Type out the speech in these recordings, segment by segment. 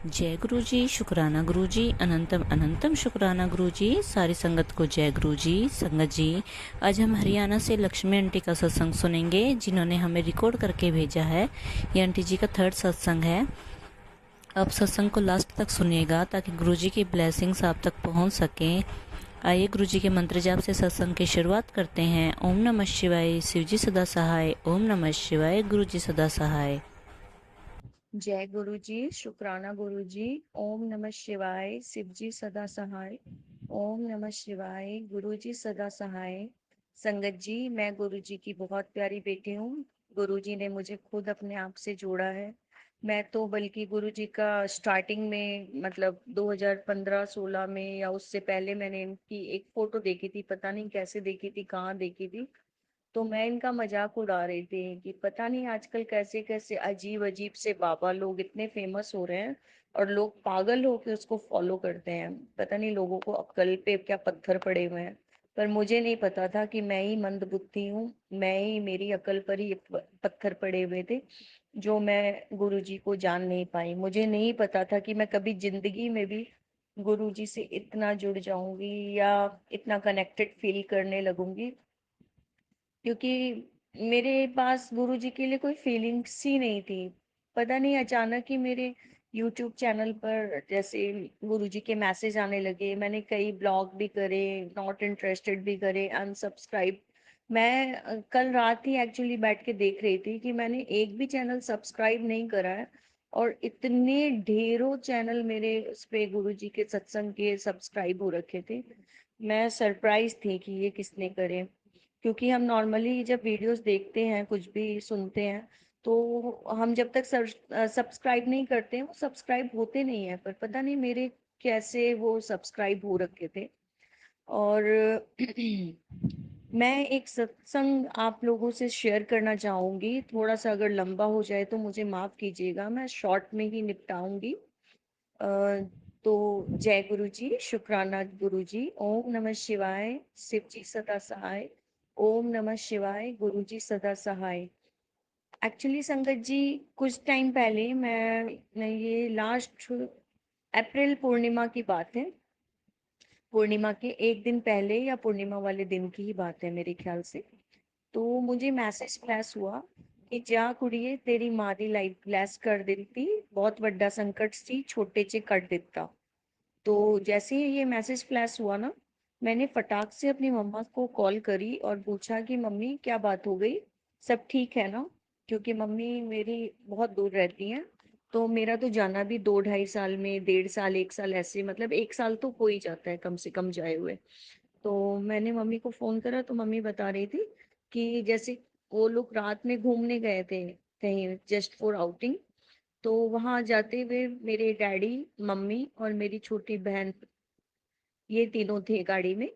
जय गुरु जी, शुक्राना गुरु जी, अनंतम अनंतम शुक्राना गुरु जी। सारी संगत को जय गुरु जी। संगत जी, आज हम हरियाणा से लक्ष्मी आंटी का सत्संग सुनेंगे, जिन्होंने हमें रिकॉर्ड करके भेजा है। ये आंटी जी का थर्ड सत्संग है। आप सत्संग को लास्ट तक सुनिएगा ताकि गुरु जी की ब्लेसिंग्स आप तक पहुंच सकें। आइए गुरु जी के मंत्र जाप से सत्संग की शुरुआत करते हैं। ओम नमः शिवाय, शिव जी सदा सहाय। ओम नमः शिवाय, गुरु जी सदा सहाय। जय गुरु जी, शुक्राना गुरु जी। ओम नमः शिवाय, शिव जी सदा सहाय। ओम नमः शिवाय, गुरु जी सदा सहाय। संगत जी, मैं गुरु जी की बहुत प्यारी बेटी हूँ। गुरु जी ने मुझे खुद अपने आप से जोड़ा है। मैं तो बल्कि गुरु जी का स्टार्टिंग में मतलब 2015-16 में या उससे पहले मैंने इनकी एक फोटो देखी थी, पता नहीं कैसे देखी थी, कहाँ देखी थी। तो मैं इनका मजाक उड़ा रही थी कि पता नहीं आजकल कैसे कैसे अजीब अजीब से बाबा लोग इतने फेमस हो रहे हैं और लोग पागल होकर उसको फॉलो करते हैं। पता नहीं लोगों को अक्ल पे क्या पत्थर पड़े हुए हैं। पर मुझे नहीं पता था कि मैं ही मंद बुद्धि हूँ, मैं ही, मेरी अकल पर ही पत्थर पड़े हुए थे, जो मैं गुरु जी को जान नहीं पाई। मुझे नहीं पता था कि मैं कभी जिंदगी में भी गुरु जी से इतना जुड़ जाऊंगी या इतना कनेक्टेड फील करने लगूंगी, क्योंकि मेरे पास गुरु जी के लिए कोई फीलिंग्स ही नहीं थी। पता नहीं अचानक ही मेरे यूट्यूब चैनल पर जैसे गुरु जी के मैसेज आने लगे। मैंने कई ब्लॉग भी करे, नॉट इंटरेस्टेड भी करे, अनसब्सक्राइब। मैं कल रात ही एक्चुअली बैठ के देख रही थी कि मैंने एक भी चैनल सब्सक्राइब नहीं करा है, और इतने ढेरों चैनल मेरे उस पे गुरु जी के सत्संग के सब्सक्राइब हो रखे थे। मैं सरप्राइज थी कि ये किसने करे, क्योंकि हम नॉर्मली जब वीडियोस देखते हैं, कुछ भी सुनते हैं, तो हम जब तक सब्सक्राइब नहीं करते हैं वो सब्सक्राइब होते नहीं है। पर पता नहीं मेरे कैसे वो सब्सक्राइब हो रखे थे। और मैं एक सत्संग आप लोगों से शेयर करना चाहूंगी। थोड़ा सा अगर लंबा हो जाए तो मुझे माफ कीजिएगा, मैं शॉर्ट में ही निपटाऊंगी। अ, तो जय गुरु जी, शुक्राना गुरु जी। ओम नमः शिवाय, शिव जी सदा सहाय। ओम नमः शिवाय, गुरु जी सदा सहाय। एक्चुअली संगत जी, कुछ टाइम पहले मैं ये लास्ट अप्रैल पूर्णिमा की बात है, पूर्णिमा के एक दिन पहले या पूर्णिमा वाले दिन की ही बात है मेरे ख्याल से। तो मुझे मैसेज फ्लैश हुआ कि जा कुड़िए तेरी माँ दी लाइफ ब्लेस कर देती, बहुत बड़ा संकट सी छोटे चे कट देता। तो जैसे ही ये मैसेज फ्लैश हुआ ना, मैंने फटाक से अपनी मम्मा को कॉल करी और पूछा कि मम्मी क्या बात हो गई, सब ठीक है ना। क्योंकि मम्मी मेरी बहुत दूर रहती हैं, तो मेरा तो जाना भी 2-2.5 साल में, 1.5 साल 1 साल ऐसे, मतलब 1 साल तो हो ही जाता है कम से कम जाए हुए। तो मैंने मम्मी को फोन करा तो मम्मी बता रही थी कि जैसे वो लोग रात में घूमने गए थे कहीं, जस्ट फॉर आउटिंग। तो वहां जाते हुए मेरे डैडी, मम्मी और मेरी छोटी बहन, ये तीनों थे गाड़ी में।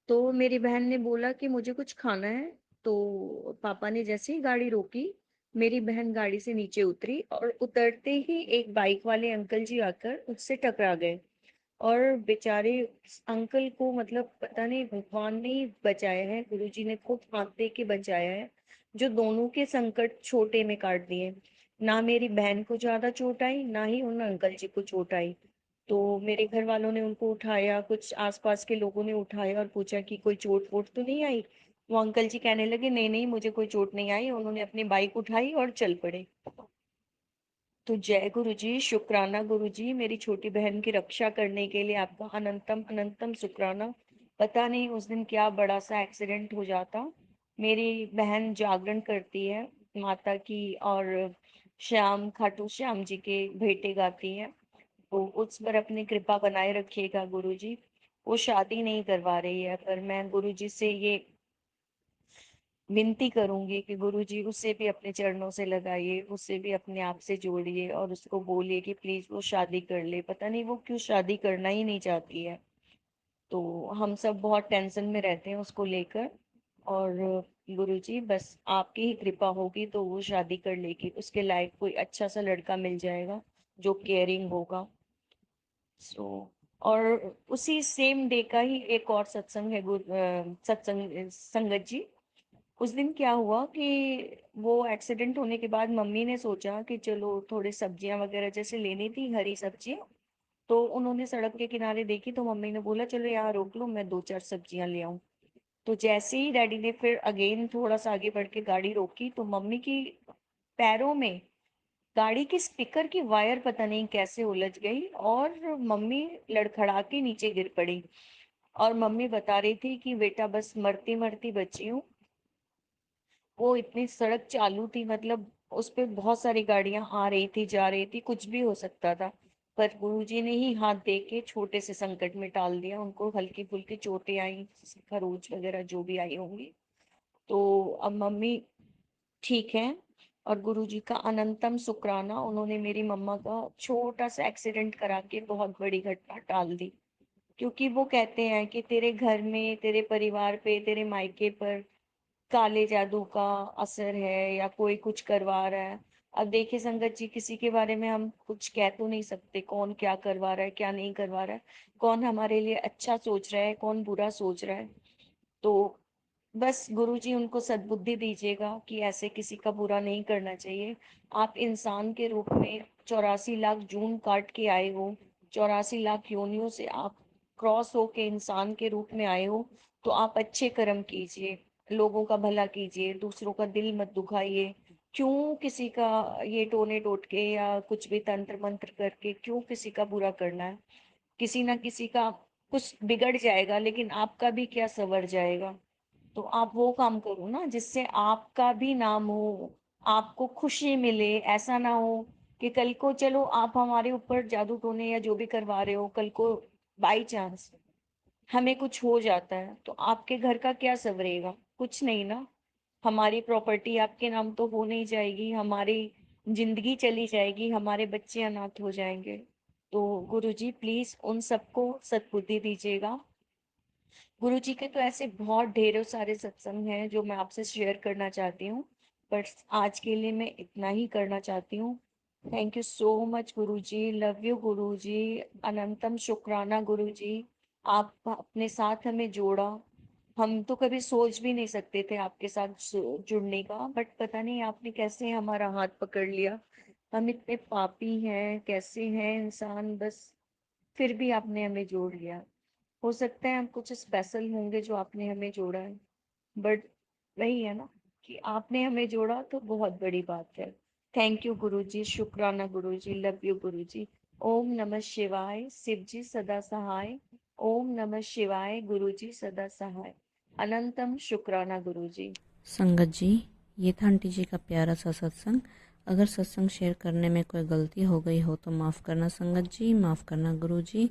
तो मेरी बहन ने बोला कि मुझे कुछ खाना है। तो पापा ने जैसे ही गाड़ी रोकी, मेरी बहन गाड़ी से नीचे उतरी और उतरते ही एक बाइक वाले अंकल जी आकर उससे टकरा गए। और बेचारे उस अंकल को, मतलब पता नहीं भगवान ने ही बचाया है, गुरुजी ने खुद हाथ दे के बचाया है, जो दोनों के संकट छोटे में काट दिए। ना मेरी बहन को ज्यादा चोट आई, ना ही उन अंकल जी को चोट आई। तो मेरे घर वालों ने उनको उठाया, कुछ आसपास के लोगों ने उठाया और पूछा कि कोई चोट वोट तो नहीं आई। वो अंकल जी कहने लगे नहीं नहीं, मुझे कोई चोट नहीं आई। उन्होंने अपनी बाइक उठाई और चल पड़े। तो जय गुरु जी, शुक्राना गुरु जी, मेरी छोटी बहन की रक्षा करने के लिए आपका अनंतम अनंतम शुक्राना। पता नहीं उस दिन क्या बड़ा सा एक्सीडेंट हो जाता। मेरी बहन जागरण करती है माता की, और श्याम, खाटू श्याम जी के भेंटे गाती है। तो उस पर अपनी कृपा बनाए रखिएगा गुरु जी। वो शादी नहीं करवा रही है, पर मैं गुरु जी से ये विनती करूंगी कि गुरुजी उसे भी अपने चरणों से लगाइए, उसे भी अपने आप से जोड़िए और उसको बोलिए कि प्लीज वो शादी कर ले। पता नहीं वो क्यों शादी करना ही नहीं चाहती है। तो हम सब बहुत टेंशन में रहते हैं उसको लेकर। और गुरुजी, बस आपकी ही कृपा होगी तो वो शादी कर लेगी, उसके लायक कोई अच्छा सा लड़का मिल जाएगा जो केयरिंग होगा। सो और उसी सेम डे का ही एक और सत्संग है, सत्संग संगत जी। उस दिन क्या हुआ कि वो एक्सीडेंट होने के बाद मम्मी ने सोचा कि चलो थोड़े सब्जियां वगैरह जैसे लेनी थी, हरी सब्जियां। तो उन्होंने सड़क के किनारे देखी, तो मम्मी ने बोला चलो यहाँ रोक लो, मैं 2-4 सब्जियां ले आऊं। तो जैसे ही डैडी ने फिर अगेन थोड़ा सा आगे बढ़ के गाड़ी रोकी, तो मम्मी की पैरों में गाड़ी की स्पीकर की वायर पता नहीं कैसे उलझ गई, और मम्मी लड़खड़ा के नीचे गिर पड़ी। और मम्मी बता रही थी कि बेटा बस मरती मरती बची हूँ। वो इतनी सड़क चालू थी, मतलब उस पे बहुत सारी गाड़ियां आ रही थी जा रही थी, कुछ भी हो सकता था। पर गुरुजी ने ही हाथ दे के छोटे से संकट में टाल दिया। उनको हल्की फुल्की चोटें आई, खरोच वगैरह जो भी आई होंगी। तो अब मम्मी ठीक है। और गुरुजी का अनंतम शुक्राना, उन्होंने मेरी मम्मा का छोटा सा एक्सीडेंट करा के बहुत बड़ी घटना टाल दी। क्योंकि वो कहते हैं कि तेरे घर में, तेरे परिवार पे, तेरे मायके पर काले जादू का असर है या कोई कुछ करवा रहा है। अब देखिए संगत जी, किसी के बारे में हम कुछ कह तो नहीं सकते, कौन क्या करवा रहा है क्या नहीं करवा रहा है, कौन हमारे लिए अच्छा सोच रहा है कौन बुरा सोच रहा है। तो बस गुरुजी उनको सद्बुद्धि दीजिएगा कि ऐसे किसी का बुरा नहीं करना चाहिए। आप इंसान के रूप में 84 लाख जून काट के आए हो, 84 लाख योनियों से आप क्रॉस हो के इंसान के रूप में आए हो। तो आप अच्छे कर्म कीजिए, लोगों का भला कीजिए, दूसरों का दिल मत दुखाइए। क्यों किसी का ये टोने टोटके या कुछ भी तंत्र मंत्र करके क्यों किसी का बुरा करना है। किसी ना किसी का कुछ बिगड़ जाएगा, लेकिन आपका भी क्या सवर जाएगा। तो आप वो काम करो ना जिससे आपका भी नाम हो, आपको खुशी मिले। ऐसा ना हो कि कल को चलो आप हमारे ऊपर जादू टोने या जो भी करवा रहे हो, कल को बाई चांस हमें कुछ हो जाता है तो आपके घर का क्या संवरेगा, कुछ नहीं ना। हमारी प्रॉपर्टी आपके नाम तो हो नहीं जाएगी, हमारी जिंदगी चली जाएगी, हमारे बच्चे अनाथ हो जाएंगे। तो गुरुजी प्लीज उन सबको सद्बुद्धि दीजिएगा। गुरु जी के तो ऐसे बहुत ढेरों सारे सत्संग हैं जो मैं आपसे शेयर करना चाहती हूँ, पर आज के लिए मैं इतना ही करना चाहती हूँ। Thank you so much Guru ji, love you गुरु जी, अनंतम शुक्राना गुरु जी। आप अपने साथ हमें जोड़ा। हम तो कभी सोच भी नहीं सकते थे आपके साथ जुड़ने का, बट पता नहीं आपने कैसे हमारा हाथ पकड़ लिया। हम इतने पापी हैं, कैसे हैं इंसान, बस फिर भी आपने हमें जोड़ लिया। हो सकता है हम कुछ स्पेशल होंगे जो आपने हमें जोड़ा है, बट वही है ना कि आपने हमें जोड़ा तो बहुत बड़ी बात है। थैंक यू गुरु जी, शुक्राना गुरु जी, लव यू गुरु जी। ओम नमः शिवाय, शिव जी सदा सहाय। ओम नमः शिवाय, गुरु जी सदा सहाय। अनंतम शुक्राना गुरु जी। संगत जी, ये था आंटी जी का प्यारा सा सत्संग। अगर सत्संग शेयर करने में कोई गलती हो गई हो तो माफ़ करना संगत जी, माफ़ करना गुरु जी।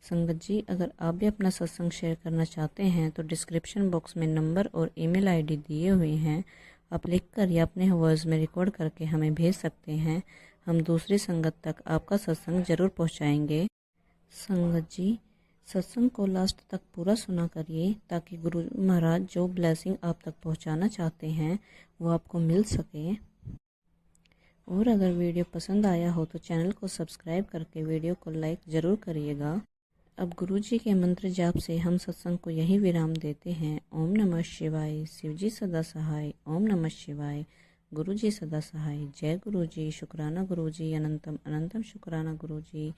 संगत जी, अगर आप भी अपना सत्संग शेयर करना चाहते हैं तो डिस्क्रिप्शन बॉक्स में नंबर और ईमेल आईडी दिए हुए हैं। आप लिख कर या अपने वॉइस में रिकॉर्ड करके हमें भेज सकते हैं। हम दूसरी संगत तक आपका सत्संग ज़रूर पहुंचाएंगे। संगत जी, सत्संग को लास्ट तक पूरा सुना करिए ताकि गुरु महाराज जो ब्लेसिंग आप तक पहुंचाना चाहते हैं वो आपको मिल सके। और अगर वीडियो पसंद आया हो तो चैनल को सब्सक्राइब करके वीडियो को लाइक ज़रूर करिएगा। अब गुरु जी के मंत्र जाप से हम सत्संग को यही विराम देते हैं। ओम नमः शिवाय, शिव जी सदा सहाय। ओम नमः शिवाय, गुरु जी सदा सहाय। जय गुरु जी, शुक्राना गुरु जी, अनंतम अनंतम शुक्राना गुरु जी।